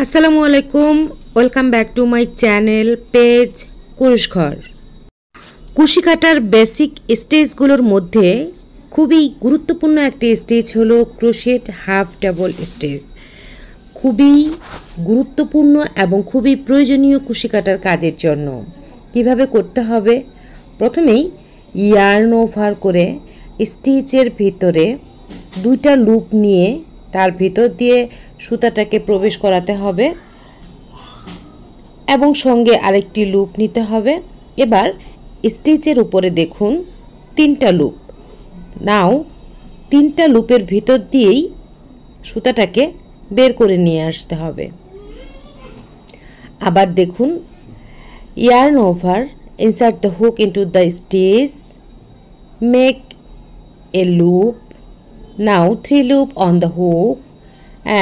আসসালামু আলাইকুম, welcome back to my channel page Kurush Ghar. কুশি কাটার বেসিক স্টেজগুলোর মধ্যে খুবই গুরুত্বপূর্ণ একটি স্টেজ হলো ক্রোশেট হাফ ডাবল স্টেজ। খুবই গুরুত্বপূর্ণ এবং খুবই প্রয়োজনীয় কুশি কাটার কাজের জন্য। কিভাবে করতে হবে? প্রথমেই ইয়ার্ন ওভার করে স্টিচের ভিতরে দুইটা লুপ নিয়ে তার ভিতর দিয়ে সুতাটাকে প্রবেশ করাতে হবে এবং সঙ্গে আরেকটি লুপ নিতে হবে। এবার স্টিচের উপরে দেখুন তিনটা লুপ। নাও তিনটা লুপের ভিতর দিয়েই সুতাটাকে বের করে নিয়ে আসতে হবে। আবার দেখুন yarn over, insert the hook into the stitch, make a loop. Now 3 loop on the hook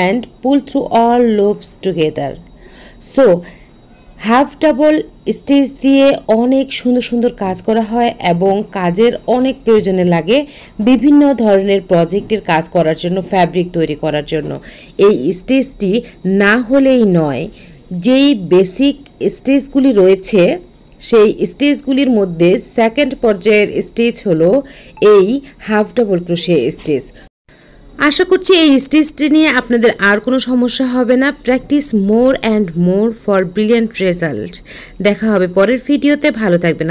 and pull through all loops together. So half double stitch দিয়ে অনেক সুন্দর সুন্দর কাজ করা হয় এবং কাজের অনেক প্রয়োজনে লাগে বিভিন্ন ধরনের প্রজেক্টের কাজ করার জন্য, ফ্যাব্রিক তৈরি করার জন্য। এই স্টিচটি না হলেই নয়। যেই বেসিক স্টিচগুলি রয়েছে সেই স্টিচগুলির মধ্যে সেকেন্ড পর্যায়ের স্টিচ হলো এই হাফ ডাবল ক্রোশে স্টিচ। আশা করছি এই স্টিচটি নিয়ে আপনাদের আর কোনো সমস্যা হবে না। Practice more and more for brilliant result. দেখা হবে পরের ভিডিওতে। ভালো থাকবেন।